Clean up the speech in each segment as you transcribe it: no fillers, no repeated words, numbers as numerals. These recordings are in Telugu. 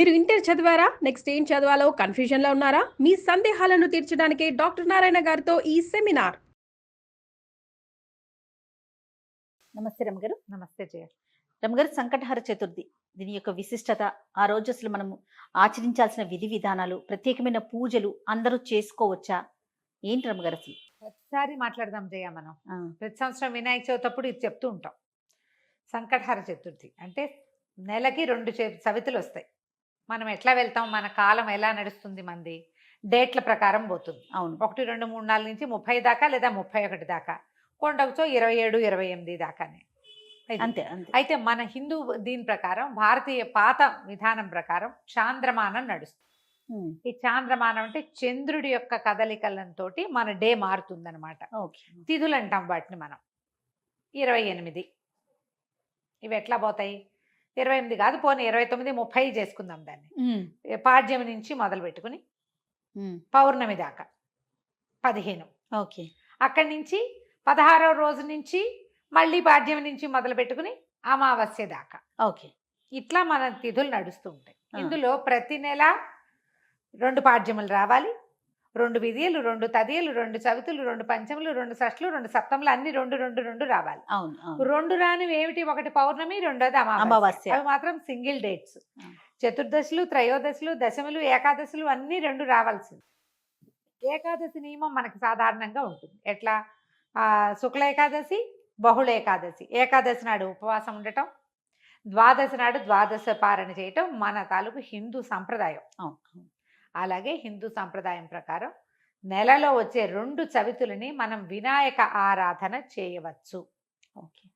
మీరు ఇంటర్ చదివారా? నెక్స్ట్ ఏం చదవాలో కన్‌ఫ్యూజన్‌లో ఉన్నారా? మీ సందేహాలను తీర్చడానికి డాక్టర్ నారాయణ గారితో ఈ సెమినార్. నమస్తే రమగారు. నమస్తే జయ. రమగారు, సంకటహర చతుర్థి దీని యొక్క విశిష్టత, ఆ రోజు అసలు మనము ఆచరించాల్సిన విధి విధానాలు, ప్రత్యేకమైన పూజలు అందరూ చేసుకోవచ్చా? ఏంటి రమగారు అసలు? ప్రతిసారి మాట్లాడదాం జయ. మనం ప్రతి సంవత్సరం వినాయక చవితి అప్పుడు ఇది చెప్తూ ఉంటాం. సంకటహర చతుర్థి అంటే నెలకి 2 చవితులు వస్తాయి. మనం ఎట్లా వెళ్తాం, మన కాలం ఎలా నడుస్తుంది, మంది డేట్ల ప్రకారం పోతుంది. అవును, 1, 2, 3, 4 నుంచి 30 దాకా లేదా 31 దాకా, కొండకుచో 27, 28 దాకానే. అంతే అంతే. అయితే మన హిందూ దీని ప్రకారం, భారతీయ పాత విధానం ప్రకారం చాంద్రమానం నడుస్తుంది. ఈ చాంద్రమానం అంటే చంద్రుడి యొక్క కదలికలతో మన డే మారుతుందన్నమాట. తిథులు అంటాం వాటిని మనం. 28 ఇవి ఎట్లా పోతాయి? 28 కాదు, పోనీ 29, 30 చేసుకుందాం దాన్ని. పాడ్యమి నుంచి మొదలు పెట్టుకుని పౌర్ణమి దాకా 15. ఓకే. అక్కడి నుంచి 16వ రోజు నుంచి మళ్ళీ పాడ్యమి నుంచి మొదలు పెట్టుకుని అమావాస్య దాకా. ఓకే. ఇట్లా మన తిథులు నడుస్తూ ఉంటాయి. ఇందులో ప్రతి నెల 2 పాడ్యములు రావాలి, 2 విధియలు, 2 తదియలు, 2 చవితులు, 2 పంచములు, 2 షష్ఠులు, 2 సప్తములు, అన్ని 2 రావాలి. అవును. 2 రానివి ఏమిటి? ఒకటి పౌర్ణమి, రెండోది అమావాస్య. అవి మాత్రం సింగిల్ డేట్స్. చతుర్దశులు, త్రయోదశులు, దశములు, ఏకాదశులు అన్ని 2 రావాల్సింది. ఏకాదశి నియమం మనకి సాధారణంగా ఉంటుంది. ఎట్లా? శుక్ల ఏకాదశి, బహుళ ఏకాదశి. ఏకాదశి నాడు ఉపవాసం ఉండటం, ద్వాదశి నాడు ద్వాదశ పారణ చేయటం మన తాలూకు హిందూ సంప్రదాయం. అలాగే హిందూ సంప్రదాయం ప్రకారం నెలలో వచ్చే 2 చవితులని మనం వినాయక ఆరాధన చేయవచ్చు. ఓకే.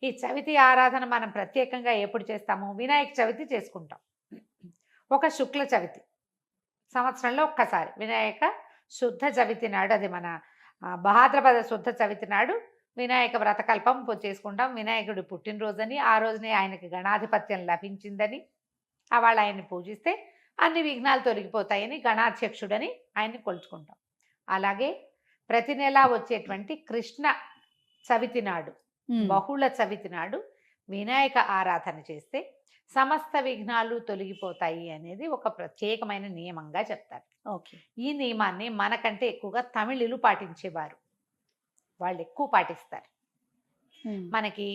ఈ చవితి ఆరాధన మనం ప్రత్యేకంగా ఎప్పుడు చేస్తాము? వినాయక చవితి చేసుకుంటాం. ఒక శుక్ల చవితి సంవత్సరంలో ఒక్కసారి వినాయక శుద్ధ చవితి నాడు, అది మన భాద్రపద శుద్ధ చవితి నాడు వినాయక వ్రతకల్పం చేసుకుంటాం. వినాయకుడి పుట్టినరోజని, ఆ రోజునే ఆయనకి గణాధిపత్యం లభించిందని, వాళ్ళు ఆయన్ని పూజిస్తే అన్ని విఘ్నాలు తొలగిపోతాయని గణాధ్యక్షుడని ఆయన్ని కొలుచుకుంటాం. అలాగే ప్రతి నెల వచ్చేటువంటి కృష్ణ చవితి నాడు, బహుళ చవితి నాడు వినాయక ఆరాధన చేస్తే సమస్త విఘ్నాలు తొలగిపోతాయి అనేది ఒక ప్రత్యేకమైన నియమంగా చెప్తారు. ఓకే. ఈ నియమాన్ని మనకంటే ఎక్కువగా తమిళులు పాటించేవారు. వాళ్ళు ఎక్కువ పాటిస్తారు. మనకి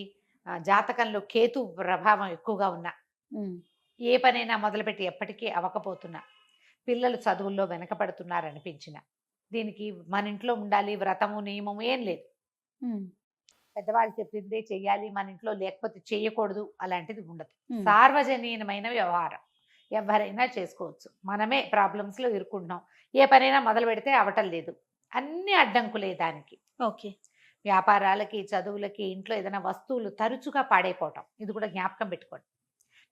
జాతకంలో కేతు ప్రభావం ఎక్కువగా ఉన్నా, ఏ పనైనా మొదలుపెట్టి ఎప్పటికీ అవ్వకపోతున్నా, పిల్లలు చదువుల్లో వెనకపడుతున్నారనిపించిన, దీనికి మన ఇంట్లో ఉండాలి వ్రతము నియమము ఏం లేదు. పెద్దవాళ్ళు చెప్పిందే చెయ్యాలి, మన ఇంట్లో లేకపోతే చేయకూడదు అలాంటిది ఉండదు. సార్వజనీయమైన వ్యవహారం, ఎవరైనా చేసుకోవచ్చు. మనమే ప్రాబ్లమ్స్లో ఇరుక్కుంటున్నాం. ఏ పనైనా మొదలు పెడితే అవటం లేదు, అన్ని అడ్డంకులే దానికి. ఓకే. వ్యాపారాలకి, చదువులకి, ఇంట్లో ఏదైనా వస్తువులు తరచుగా పాడైపోవటం, ఇది కూడా జ్ఞాపకం పెట్టుకోండి.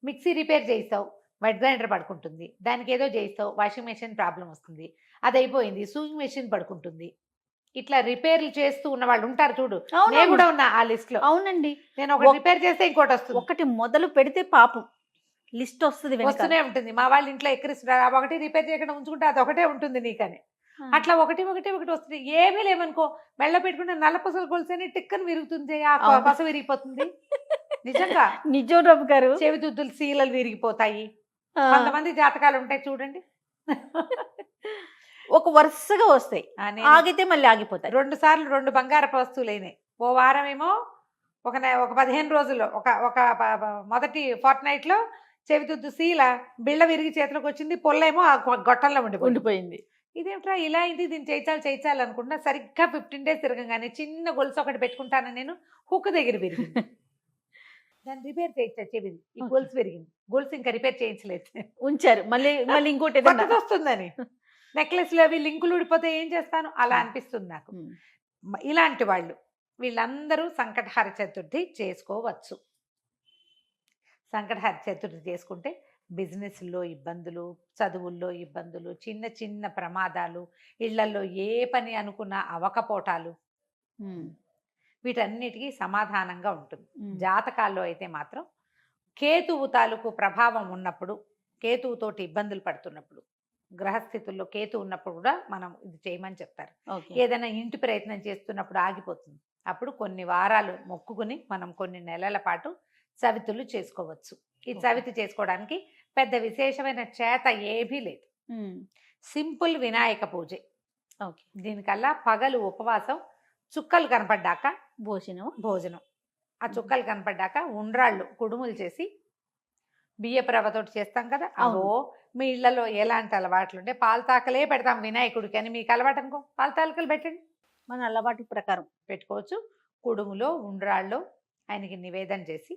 మిక్సీ రిపేర్ చేస్తావు, వెట్ గ్రైండర్ పడుకుంటుంది. దానికి ఏదో చేస్తావు, వాషింగ్ మెషిన్ ప్రాబ్లం వస్తుంది, అది అయిపోయింది, సూయింగ్ మెషిన్ పడుకుంటుంది. ఇట్లా రిపేర్లు చేస్తూ ఉన్న వాళ్ళు ఉంటారు చూడు. నేను కూడా ఉన్నా ఆ లిస్ట్ లో. అవునండి. నేను ఒకటి రిపేర్ చేస్తే ఇంకోటి వస్తుంది. ఒకటి మొదలు పెడితే పాపం లిస్ట్ వస్తుంది, వస్తూనే ఉంటుంది. మా వాళ్ళ ఇంట్లో ఎక్కిరిస్తున్నారు, ఒకటి రిపేర్ చేయకుండా ఉంచుకుంటే అది ఒకటే ఉంటుంది నీకని. అట్లా ఒకటి వస్తుంది. ఏమీ లేవనుకో, మెళ్ళ పెట్టుకుంటే నల్ల పసలు కొలిసేని టిక్కని విరుగుతుంది, ఆ పస విరిగిపోతుంది. నిజంగా నిజం రవి గారు. చెవిదుద్దులు సీలలు విరిగిపోతాయి. కొంతమంది జాతకాలు ఉంటాయి చూడండి, ఒక వరుసగా వస్తాయి, ఆగితే మళ్ళీ ఆగిపోతాయి. 2 సార్లు 2 బంగారపు వస్తువులు అయినాయి. ఓ వారం ఏమో ఒక 15 రోజుల్లో ఒక మొదటి ఫోర్ట్నైట్ లో చెవిదుద్దు సీల బిళ్ళ విరిగి చేతిలోకి వచ్చింది, పొల్లేమో ఆ గొట్టంలో ఉండిపోయింది. ఇదేమిట్రా ఇలా అయింది, దీన్ని చేయించాలి అనుకుంటున్నా. సరిగ్గా 15 days తిరగంగానే చిన్న గొలుసు ఒకటి పెట్టుకుంటాను నేను, హుక్ దగ్గర విరిగింది. దాన్ని రిపేర్ చేయించా, చెవిది ఈ గొలుసు విరిగింది. గొలుసు ఇంకా రిపేర్ చేయించలేదు, ఉంచారు. మళ్ళీ ఇంకోటి వస్తుందని. నెక్లెస్లు అవి లింకులు ఊడిపోతే ఏం చేస్తాను, అలా అనిపిస్తుంది నాకు. ఇలాంటి వాళ్ళు వీళ్ళందరూ సంకటహర చతుర్థి చేసుకోవచ్చు. సంకటహర చతుర్థి చేసుకుంటే బిజినెస్లో ఇబ్బందులు, చదువుల్లో ఇబ్బందులు, చిన్న చిన్న ప్రమాదాలు, ఇళ్లలో ఏ పని అనుకున్నా అవకపోటాలు, వీటన్నిటికీ సమాధానంగా ఉంటుంది. జాతకాల్లో అయితే మాత్రం కేతువు తాలూకు ప్రభావం ఉన్నప్పుడు, కేతువుతోటి ఇబ్బందులు పడుతున్నప్పుడు, గ్రహస్థితుల్లో కేతు ఉన్నప్పుడు కూడా మనం ఇది చేయమని చెప్తారు. ఏదైనా ఇంటి ప్రయత్నం చేస్తున్నప్పుడు ఆగిపోతుంది, అప్పుడు కొన్ని వారాలు మొక్కుకుని మనం కొన్ని నెలల పాటు చవితులు చేసుకోవచ్చు. ఈ చవితి చేసుకోవడానికి పెద్ద విశేషమైన చేత ఏమీ లేదు. సింపుల్ వినాయక పూజే. ఓకే. దీనికల్లా పగలు ఉపవాసం, చుక్కలు కనపడ్డాక భోజనం. ఆ చుక్కలు కనపడ్డాక ఉండ్రాళ్ళు కుడుములు చేసి బియ్యపు రవ్వతోటి చేస్తాం కదా. అవును. అవో మీ ఇళ్లలో ఎలాంటి అలవాట్లు ఉంటే పాలతాకలే పెడతాం వినాయకుడికి అని మీకు అలవాటు అనుకో, పాలతాకలు పెట్టండి, మన అలవాటు ప్రకారం పెట్టుకోవచ్చు. కుడుములో ఉండ్రాళ్ళు ఆయనకి నివేదన చేసి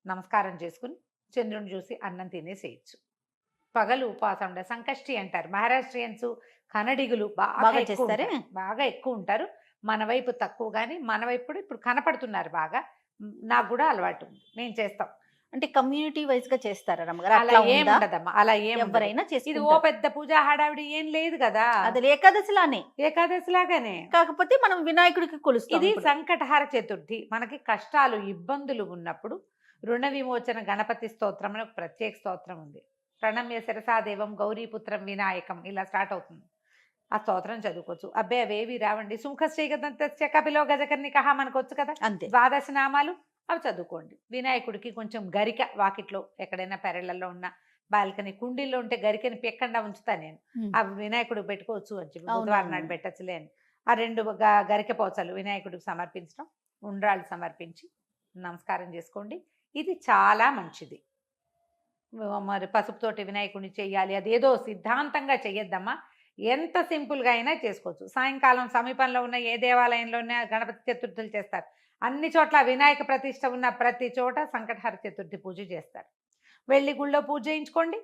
నమస్కారం చేసుకుని చంద్రుని చూసి అన్నం తినేసేయచ్చు. పగలు ఉపవాసం ఉండే సంకష్టి అంటారు. మహారాష్ట్రియన్స్ కన్నడిగులు బాగా చేస్తారే? బాగా ఎక్కువ ఉంటారు. మన వైపు తక్కువ, కానీ మన వైపు కూడా ఇప్పుడు కనపడుతున్నారు బాగా. నాకు కూడా అలవాటు ఉంది, నేను చేస్తాం. అంటే కమ్యూనిటీ వైజ్ గా చేస్తారా రమ్మగారు? అలా అట్లా ఏం ఉందా? ఉండదమ్మా, అలా ఏం ఎవరైనా ఇది ఓ చేసుకుంటారు. పెద్ద పూజ హడావిడి ఏం లేదు కదా. అది ఏకాదశిలానే, ఏకాదశి లాగానే. కాకపోతే మనం వినాయకుడికి కొలుస్తాం ఇది ఇప్పుడు. సంకటహార చతుర్థి. మనకి కష్టాలు ఇబ్బందులు ఉన్నప్పుడు రుణ విమోచన గణపతి స్తోత్రం అని ఒక ప్రత్యేక స్తోత్రం ఉంది. ప్రణమ్య శిరసాదేవం గౌరీపుత్రం వినాయకం ఇలా స్టార్ట్ అవుతుంది. ఆ స్తోత్రం చదువుకోవచ్చు. అబ్బే అవేవి రావండి. సుముఖశ్రీగదంతస్య కపిలో గజకర్ణికః మనకు వచ్చు కదా అంతే. ద్వాదశ నామాలు, అవి చదువుకోండి. వినాయకుడికి కొంచెం గరిక వాకిట్లో ఎక్కడైనా పెరళ్ళల్లో ఉన్న బాల్కనీ కుండీల్లో ఉంటే గరికని పెక్కకుండా ఉంచుతా నేను. అవి వినాయకుడికి పెట్టుకోవచ్చు అని చెప్పి బుధవారం నాడు పెట్టచ్చులే అని ఆ 2 గరిక పోచలు వినాయకుడికి సమర్పించడం, ఉండ్రాళ్ళు సమర్పించి నమస్కారం చేసుకోండి. ఇది చాలా మంచిది. మరి పసుపుతోటి వినాయకుడిని చెయ్యాలి అదేదో సిద్ధాంతంగా చెయ్యొద్దమ్మా. ఎంత సింపుల్గా అయినా చేసుకోవచ్చు. సాయంకాలం సమీపంలో ఉన్న ఏ దేవాలయంలోనే గణపతి చతుర్థులు చేస్తారు. అన్ని చోట్ల వినాయక ప్రతిష్ట ఉన్న ప్రతి చోట సంకటహర చతుర్థి పూజ చేస్తారు. వెళ్ళి గుళ్ళో పూజ చేయించుకోండి,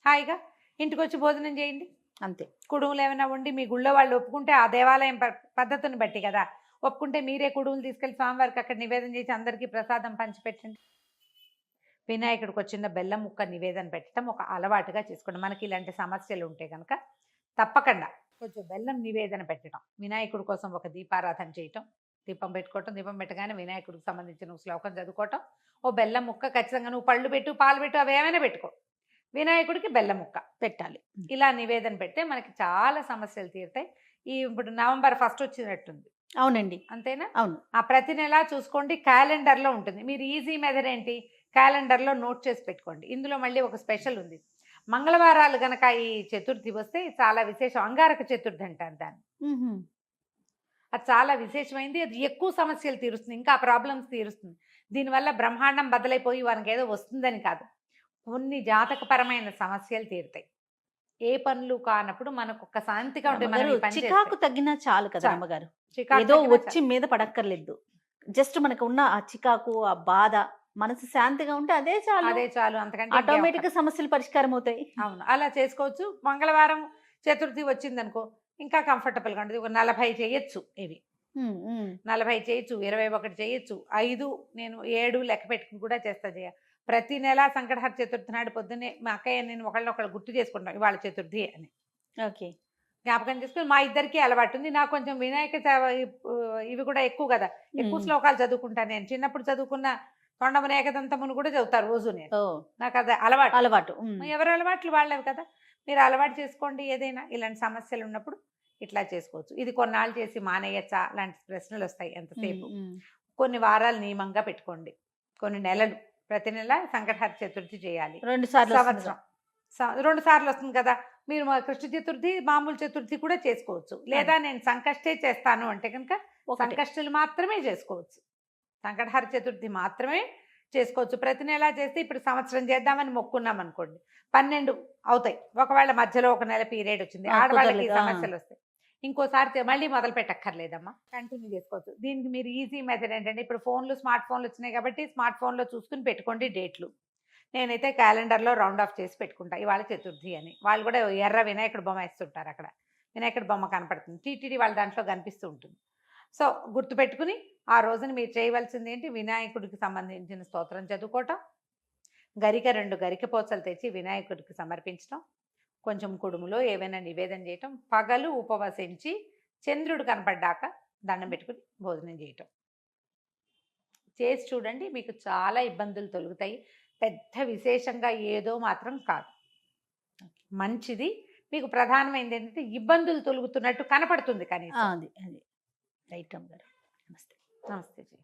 హాయిగా ఇంటికి వచ్చి భోజనం చేయండి అంతే. కుడుములు ఏమైనా ఉండి మీ గుళ్ళో వాళ్ళు ఒప్పుకుంటే, ఆ దేవాలయం పద్ధతిని బట్టి కదా, ఒప్పుకుంటే మీరే కుడుములు తీసుకెళ్ళి స్వామివారికి అక్కడ నివేదన చేసి అందరికీ ప్రసాదం పంచిపెట్టండి. వినాయకుడికి వచ్చిన బెల్లం ముక్క నివేదన పెట్టడం ఒక అలవాటుగా చేసుకోండి. మనకి ఇలాంటి సమస్యలు ఉంటే కనుక తప్పకుండా కొంచెం బెల్లం నివేదన పెట్టడం, వినాయకుడి కోసం ఒక దీపారాధన చేయటం, దీపం పెట్టుకోవటం, దీపం పెట్టగానే వినాయకుడికి సంబంధించిన శ్లోకం చదువుకోవటం, ఓ బెల్లం ముక్క ఖచ్చితంగా నువ్వు పళ్ళు పెట్టు పాలు పెట్టు అవి ఏమైనా పెట్టుకో, వినాయకుడికి బెల్లం ముక్క పెట్టాలి. ఇలా నివేదన పెడితే మనకి చాలా సమస్యలు తీరుతాయి. ఇప్పుడు నవంబర్ 1 వచ్చినట్టుంది, అవునండి, అంతేనా? అవును. ఆ ప్రతి నెల చూసుకోండి, క్యాలెండర్లో ఉంటుంది. మీరు ఈజీ మెథడ్ ఏంటి, క్యాలెండర్లో నోట్ చేసి పెట్టుకోండి. ఇందులో మళ్ళీ ఒక స్పెషల్ ఉంది. మంగళవారాలు గనక ఈ చతుర్థి వస్తే చాలా విశేషం. అంగారక చతుర్థి అంటారు దాన్ని. అది చాలా విశేషమైంది. అది ఎక్కువ సమస్యలు తీరుస్తుంది, ఇంకా ప్రాబ్లమ్స్ తీరుస్తుంది. దీనివల్ల బ్రహ్మాండం బదలైపోయి వారికి ఏదో వస్తుందని కాదు, కొన్ని జాతకపరమైన సమస్యలు తీరుతాయి. ఏ పనులు కానప్పుడు మనకు ఒక శాంతిగా ఉంటుంది. మనం ఈ పని చికాకు చేస్తే. తగ్గినా చాలు కదా చాలు. అమ్మగారు, చికాకు ఏదో తగ్గినా వచ్చి మీద పడక్కర్లేదు. జస్ట్ మనకు ఉన్న ఆ చికాకు, ఆ బాధ, మనసు శాంతిగా ఉంటే అదే చాలు. అదే చాలు, అంతకంటే ఆటోమేటిక్ గా సమస్యలు పరిష్కారం అవుతాయి. అవును, అలా చేసుకోవచ్చు. మంగళవారం చతుర్థి వచ్చిందనుకో ఇంకా కంఫర్టబుల్ గా ఉంటుంది. ఒక 40 చేయొచ్చు, ఇవి 40 చేయొచ్చు, 21 చేయొచ్చు, 5 నేను 7 లెక్క పెట్టుకుని కూడా చేస్తా. ప్రతి నెల సంకటహర చతుర్థి నాడు పొద్దున్నే మా అక్కయ్య నేను ఒకళ్ళు గుర్తు చేసుకుంటాం ఇవాళ చతుర్థి అని. ఓకే. జ్ఞాపకం చేసుకుని మా ఇద్దరికి అలవాటు ఉంది. నాకు కొంచెం వినాయక ఇవి కూడా ఎక్కువ కదా, ఎక్కువ శ్లోకాలు చదువుకుంటాను. నేను చిన్నప్పుడు చదువుకున్న తొండమున ఏకదంతమును కూడా చదువుతారు రోజు నేను. నాకు అది అలవాటు. ఎవరి అలవాట్లు వాళ్ళవి కదా, మీరు అలవాటు చేసుకోండి. ఏదైనా ఇలాంటి సమస్యలు ఉన్నప్పుడు ఇట్లా చేసుకోవచ్చు. ఇది కొన్నాళ్ళు చేసి మానేయచ్చా లాంటి ప్రశ్నలు వస్తాయి ఎంతసేపు. కొన్ని వారాలు నియమంగా పెట్టుకోండి, కొన్ని నెలలు, ప్రతి నెల సంకటహర చతుర్థి చేయాలి. 2 సార్లు సంవత్సరం 2 సార్లు వస్తుంది కదా. మీరు కృష్ణ చతుర్థి మామూలు చతుర్థి కూడా చేసుకోవచ్చు. లేదా నేను సంకష్టే చేస్తాను అంటే కనుక సంకష్టులు మాత్రమే చేసుకోవచ్చు, సంకటహర చతుర్థి మాత్రమే చేసుకోవచ్చు. ప్రతి నెల చేస్తే ఇప్పుడు సంవత్సరం చేద్దామని మొక్కున్నాం అనుకోండి, 12 అవుతాయి. ఒకవేళ మధ్యలో ఒక నెల పీరియడ్ వచ్చింది, ఆడవాళ్ళకి సమస్యలు వస్తాయి, ఇంకోసారి మళ్ళీ మొదలు పెట్టక్కర్లేదమ్మా, కంటిన్యూ చేసుకోవచ్చు. దీనికి మీరు ఈజీ మెథడ్ ఏంటంటే, ఇప్పుడు స్మార్ట్ ఫోన్లు వచ్చినాయి కాబట్టి స్మార్ట్ ఫోన్లో చూసుకుని పెట్టుకోండి డేట్లు. నేనైతే క్యాలెండర్లో రౌండ్ ఆఫ్ చేసి పెట్టుకుంటా ఇవాళ చతుర్థి అని. వాళ్ళు కూడా ఎర్ర వినాయకుడు బొమ్మ వేస్తుంటారు, అక్కడ వినాయకుడి బొమ్మ కనపడుతుంది, టీటీడీ వాళ్ళ దాంట్లో కనిపిస్తూ ఉంటుంది. సో గుర్తుపెట్టుకుని ఆ రోజున మీరు చేయవలసింది ఏంటి, వినాయకుడికి సంబంధించిన స్తోత్రం చదువుకోవటం, గరిక 2 గరిక పోచలు తెచ్చి వినాయకుడికి సమర్పించడం, కొంచెం కుడుములో ఏవైనా నివేదన చేయటం, పగలు ఉపవసించి చంద్రుడు కనపడ్డాక దండం పెట్టుకుని భోజనం చేయటం చేసి చూడండి. మీకు చాలా ఇబ్బందులు తొలుగుతాయి. పెద్ద విశేషంగా ఏదో మాత్రం కాదు, మంచిది. మీకు ప్రధానమైనది ఏంటంటే ఇబ్బందులు తొలుగుతున్నట్టు కనపడుతుంది కనీసం. అది రైట్ అమ్మగారు. నమస్తే. నమస్తే జీ.